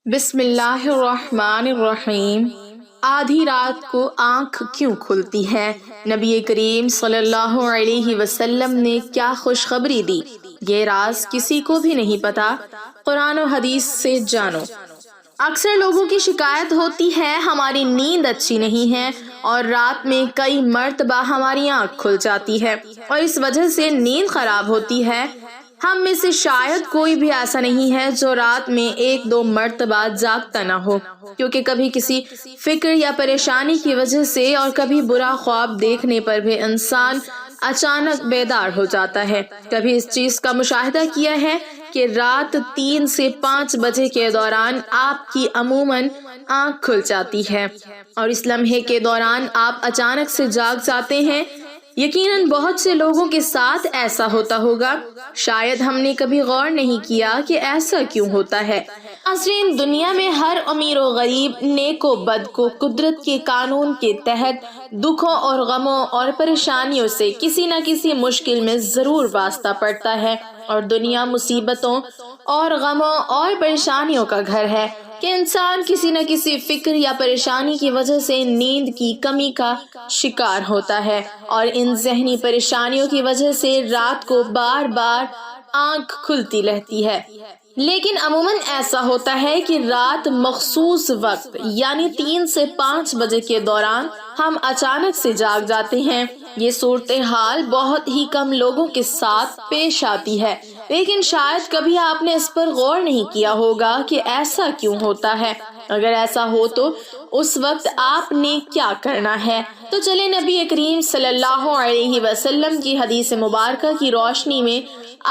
بسم اللہ الرحمن الرحیم۔ آدھی رات کو آنکھ کیوں کھلتی ہے؟ نبی کریم صلی اللہ علیہ وسلم نے کیا خوشخبری دی؟ یہ راز کسی کو بھی نہیں پتا، قرآن و حدیث سے جانو۔ اکثر لوگوں کی شکایت ہوتی ہے ہماری نیند اچھی نہیں ہے، اور رات میں کئی مرتبہ ہماری آنکھ کھل جاتی ہے اور اس وجہ سے نیند خراب ہوتی ہے۔ ہم میں سے شاید کوئی بھی ایسا نہیں ہے جو رات میں ایک دو مرتبہ جاگتا نہ ہو، کیونکہ کبھی کسی فکر یا پریشانی کی وجہ سے اور کبھی برا خواب دیکھنے پر بھی انسان اچانک بیدار ہو جاتا ہے۔ کبھی اس چیز کا مشاہدہ کیا ہے کہ رات 3 سے 5 بجے کے دوران آپ کی عموماً آنکھ کھل جاتی ہے اور اس لمحے کے دوران آپ اچانک سے جاگ جاتے ہیں۔ یقیناً بہت سے لوگوں کے ساتھ ایسا ہوتا ہوگا، شاید ہم نے کبھی غور نہیں کیا کہ ایسا کیوں ہوتا ہے۔ ناظرین، دنیا میں ہر امیر و غریب، نیک و بد کو قدرت کے قانون کے تحت دکھوں اور غموں اور پریشانیوں سے کسی نہ کسی مشکل میں ضرور واسطہ پڑتا ہے، اور دنیا مصیبتوں اور غموں اور پریشانیوں کا گھر ہے کہ انسان کسی نہ کسی فکر یا پریشانی کی وجہ سے نیند کی کمی کا شکار ہوتا ہے، اور ان ذہنی پریشانیوں کی وجہ سے رات کو بار بار آنکھ کھلتی رہتی ہے۔ لیکن عموماً ایسا ہوتا ہے کہ رات مخصوص وقت یعنی 3 سے 5 بجے کے دوران ہم اچانک سے جاگ جاتے ہیں۔ یہ صورتحال بہت ہی کم لوگوں کے ساتھ پیش آتی ہے، لیکن شاید کبھی آپ نے اس پر غور نہیں کیا ہوگا کہ ایسا کیوں ہوتا ہے۔ اگر ایسا ہو تو اس وقت آپ نے کیا کرنا ہے؟ تو چلیں نبی کریم صلی اللہ علیہ وسلم کی حدیث مبارکہ کی روشنی میں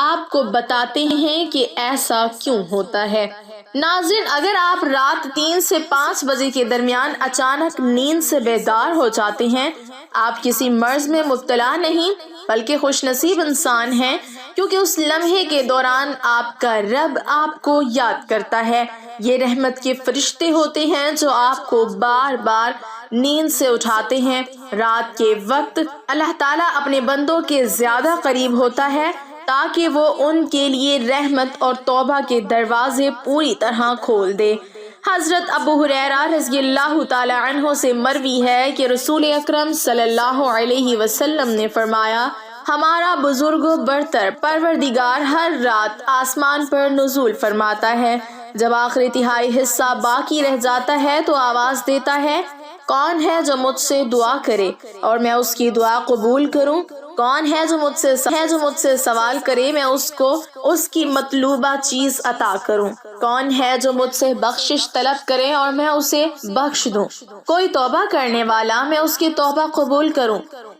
آپ کو بتاتے ہیں کہ ایسا کیوں ہوتا ہے۔ ناظرین، اگر آپ رات 3 سے 5 بجے کے درمیان اچانک نیند سے بیدار ہو جاتے ہیں، آپ کسی مرض میں مبتلا نہیں بلکہ خوش نصیب انسان ہیں، کیونکہ اس لمحے کے دوران آپ کا رب آپ کو یاد کرتا ہے۔ یہ رحمت کے فرشتے ہوتے ہیں جو آپ کو بار بار نیند سے اٹھاتے ہیں۔ رات کے وقت اللہ تعالیٰ اپنے بندوں کے زیادہ قریب ہوتا ہے تاکہ وہ ان کے لیے رحمت اور توبہ کے دروازے پوری طرح کھول دے۔ حضرت ابو ہریرہ رضی اللہ تعالی عنہ سے مروی ہے کہ رسول اکرم صلی اللہ علیہ وسلم نے فرمایا، ہمارا بزرگ و برتر پروردگار ہر رات آسمان پر نزول فرماتا ہے۔ جب آخری تہائی حصہ باقی رہ جاتا ہے تو آواز دیتا ہے، کون ہے جو مجھ سے دعا کرے اور میں اس کی دعا قبول کروں؟ کون ہے جو مجھ سے سوال کرے میں اس کو اس کی مطلوبہ چیز عطا کروں؟ کون ہے جو مجھ سے بخشش طلب کرے اور میں اسے بخش دوں؟ کوئی توبہ کرنے والا، میں اس کی توبہ قبول کروں؟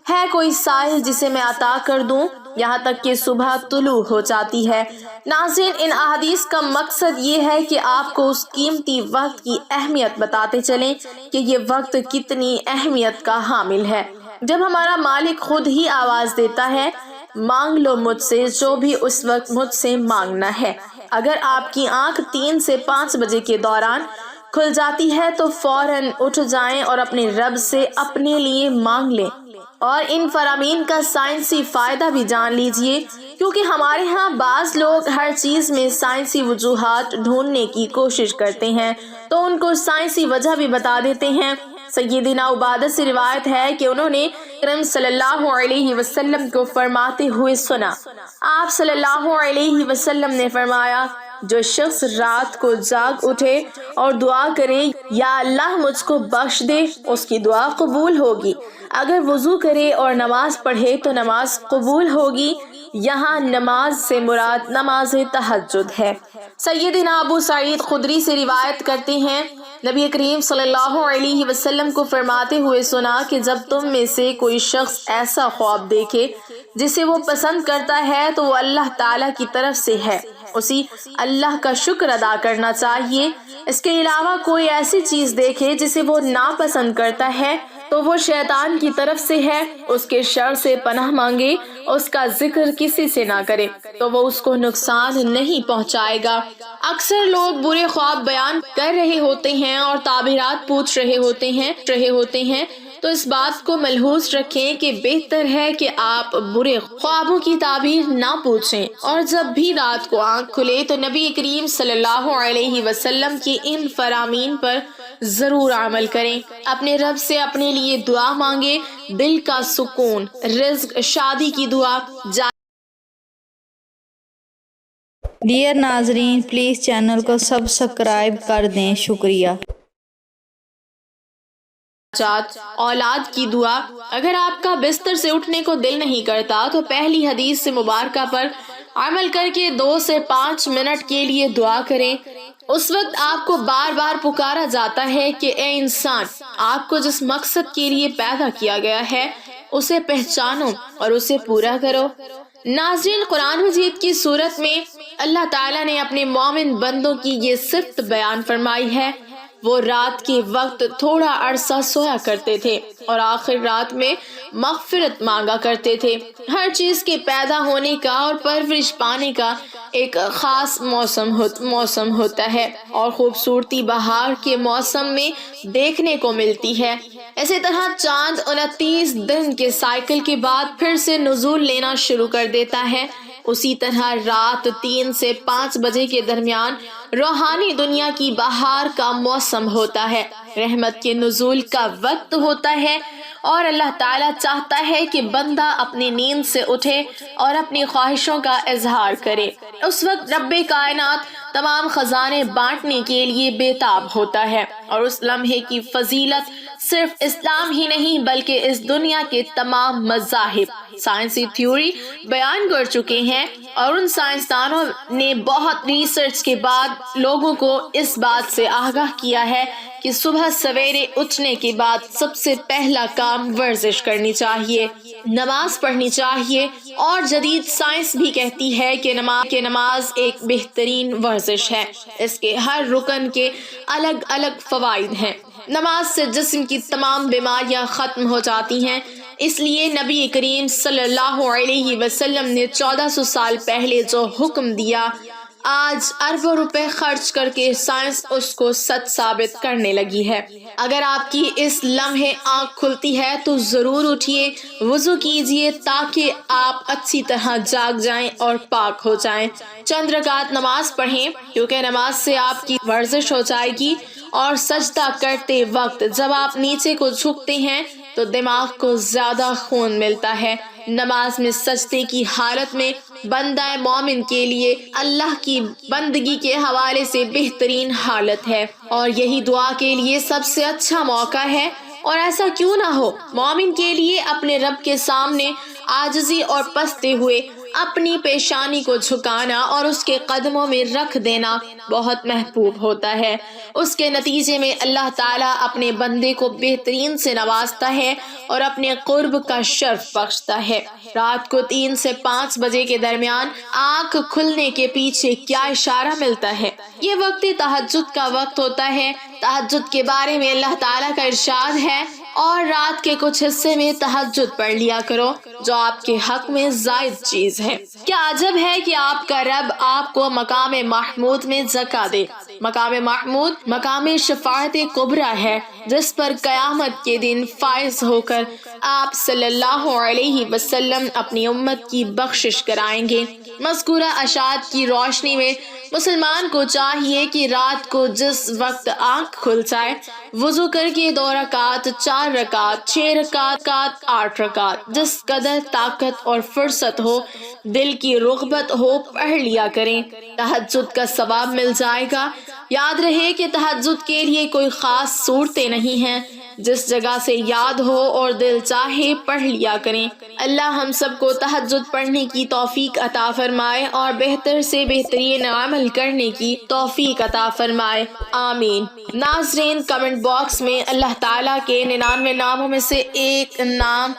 ہے کوئی سائل جسے میں عطا کر دوں؟ یہاں تک کہ صبح طلوع ہو جاتی ہے۔ ناظرین، ان احادیث کا مقصد یہ ہے کہ آپ کو اس قیمتی وقت کی اہمیت بتاتے چلیں کہ یہ وقت کتنی اہمیت کا حامل ہے۔ جب ہمارا مالک خود ہی آواز دیتا ہے، مانگ لو مجھ سے جو بھی اس وقت مجھ سے مانگنا ہے۔ اگر آپ کی آنکھ 3 سے 5 بجے کے دوران کھل جاتی ہے تو فوراً اٹھ جائیں اور اپنے رب سے اپنے لیے مانگ لیں، اور ان فرامین کا سائنسی فائدہ بھی جان لیجئے، کیونکہ ہمارے ہاں بعض لوگ ہر چیز میں سائنسی وجوہات ڈھونڈنے کی کوشش کرتے ہیں تو ان کو سائنسی وجہ بھی بتا دیتے ہیں۔ سیدنا عبادہ سے روایت ہے کہ انہوں نے کرم صلی اللہ علیہ وسلم کو فرماتے ہوئے سنا، آپ صلی اللہ علیہ وسلم نے فرمایا، جو شخص رات کو جاگ اٹھے اور دعا کرے، یا اللہ مجھ کو بخش دے، اس کی دعا قبول ہوگی۔ اگر وضو کرے اور نماز پڑھے تو نماز قبول ہوگی۔ یہاں نماز سے مراد نماز تہجد ہے۔ سیدنا ابو سعید خدری سے روایت کرتے ہیں، نبی کریم صلی اللہ علیہ وسلم کو فرماتے ہوئے سنا کہ جب تم میں سے کوئی شخص ایسا خواب دیکھے جسے وہ پسند کرتا ہے تو وہ اللہ تعالیٰ کی طرف سے ہے، اسی اللہ کا شکر ادا کرنا چاہیے۔ اس کے علاوہ کوئی ایسی چیز دیکھے جسے وہ ناپسند کرتا ہے تو وہ شیطان کی طرف سے ہے، اس کے شر سے پناہ مانگے، اس کا ذکر کسی سے نہ کرے تو وہ اس کو نقصان نہیں پہنچائے گا۔ اکثر لوگ برے خواب بیان کر رہے ہوتے ہیں اور تعبیرات پوچھ رہے ہوتے ہیں، تو اس بات کو ملحوظ رکھیں کہ بہتر ہے کہ آپ برے خوابوں کی تعبیر نہ پوچھیں، اور جب بھی رات کو آنکھ کھلے تو نبی کریم صلی اللہ علیہ وسلم کی ان فرامین پر ضرور عمل کریں۔ اپنے رب سے اپنے لیے دعا مانگے، دل کا سکون، رزق، شادی کی دعا۔ ڈیئر ناظرین، پلیز چینل کو سبسکرائب کر دیں، شکریہ۔ اولاد کی دعا۔ اگر آپ کا بستر سے اٹھنے کو دل نہیں کرتا تو پہلی حدیث سے مبارکہ پر عمل کر کے 2 سے 5 منٹ کے لیے دعا کریں۔ اس وقت آپ کو بار بار پکارا جاتا ہے کہ اے انسان، آپ کو جس مقصد کے لیے پیدا کیا گیا ہے اسے پہچانو اور اسے پورا کرو۔ ناظرین، قرآن مجید کی سورت میں اللہ تعالیٰ نے اپنے مومن بندوں کی یہ صفت بیان فرمائی ہے۔ وہ رات کے وقت تھوڑا عرصہ سویا کرتے تھے اور آخر رات میں مغفرت مانگا کرتے تھے۔ ہر چیز کے پیدا ہونے کا اور پرورش پانے کا ایک خاص موسم ہوتا ہے، اور خوبصورتی بہار کے موسم میں دیکھنے کو ملتی ہے۔ اسی طرح چاند 29 دن کے سائیکل کے بعد پھر سے نزول لینا شروع کر دیتا ہے۔ اسی طرح رات 3 سے 5 بجے کے درمیان روحانی دنیا کی بہار کا موسم ہوتا ہے، رحمت کے نزول کا وقت ہوتا ہے، اور اللہ تعالیٰ چاہتا ہے کہ بندہ اپنی نیند سے اٹھے اور اپنی خواہشوں کا اظہار کرے۔ اس وقت رب کائنات تمام خزانے بانٹنے کے لیے بےتاب ہوتا ہے، اور اس لمحے کی فضیلت صرف اسلام ہی نہیں بلکہ اس دنیا کے تمام مذاہب سائنسی تھیوری بیان کر چکے ہیں، اور ان سائنسدانوں نے بہت ریسرچ کے بعد لوگوں کو اس بات سے آگاہ کیا ہے کہ صبح سویرے اٹھنے کے بعد سب سے پہلا کام ورزش کرنی چاہیے، نماز پڑھنی چاہیے، اور جدید سائنس بھی کہتی ہے کہ نماز ایک بہترین ورزش ہے۔ اس کے ہر رکن کے الگ الگ فوائد ہیں۔ نماز سے جسم کی تمام بیماریاں ختم ہو جاتی ہیں، اس لیے نبی کریم صلی اللہ علیہ وسلم نے 1400 سال پہلے جو حکم دیا، آج اربوں روپے خرچ کر کے سائنس اس کو سچ ثابت کرنے لگی ہے۔ اگر آپ کی اس لمحے آنکھ کھلتی ہے تو ضرور اٹھیے، وضو کیجیے تاکہ آپ اچھی طرح جاگ جائیں اور پاک ہو جائیں۔ چند رکعت نماز پڑھیں، کیونکہ نماز سے آپ کی ورزش ہو جائے گی، اور سجدہ کرتے وقت جب آپ نیچے کو جھکتے ہیں تو دماغ کو زیادہ خون ملتا ہے۔ نماز میں سجدے کی حالت میں بندہ مومن کے لیے اللہ کی بندگی کے حوالے سے بہترین حالت ہے، اور یہی دعا کے لیے سب سے اچھا موقع ہے۔ اور ایسا کیوں نہ ہو، مومن کے لیے اپنے رب کے سامنے عاجزی اور پستے ہوئے اپنی پیشانی کو جھکانا اور اس کے قدموں میں رکھ دینا بہت محبوب ہوتا ہے۔ اس کے نتیجے میں اللہ تعالیٰ اپنے بندے کو بہترین سے نوازتا ہے اور اپنے قرب کا شرف بخشتا ہے۔ رات کو 3 سے 5 بجے کے درمیان آنکھ کھلنے کے پیچھے کیا اشارہ ملتا ہے؟ یہ وقت تہجد کا وقت ہوتا ہے۔ تہجد کے بارے میں اللہ تعالیٰ کا ارشاد ہے، اور رات کے کچھ حصے میں تہجد پڑھ لیا کرو جو آپ کے حق میں زائد چیز ہے۔ کیا عجب ہے کہ آپ کا رب آپ کو مقام محمود میں جگہ دے۔ مقام محمود مقام شفاعت کبریٰ ہے، جس پر قیامت کے دن فائز ہو کر آپ صلی اللہ علیہ وسلم اپنی امت کی بخشش کرائیں گے۔ مذکورہ اشاعت کی روشنی میں مسلمان کو چاہیے کہ رات کو جس وقت آنکھ کھل جائے، وضو کر کے 2 رکعت، 4 رکعت، 6 رکعت، 8 رکعت، جس قدر طاقت اور فرصت ہو، دل کی رغبت ہو، پڑھ لیا کریں۔ تہجد کا ثواب مل جائے گا۔ یاد رہے کہ تہجد کے لیے کوئی خاص صورتیں نہیں ہیں، جس جگہ سے یاد ہو اور دل چاہے پڑھ لیا کریں۔ اللہ ہم سب کو تہجد پڑھنے کی توفیق عطا فرمائے اور بہتر سے بہترین عمل کرنے کی توفیق عطا فرمائے، آمین۔ ناظرین، کمنٹ باکس میں اللہ تعالیٰ کے 99 ناموں میں سے ایک نام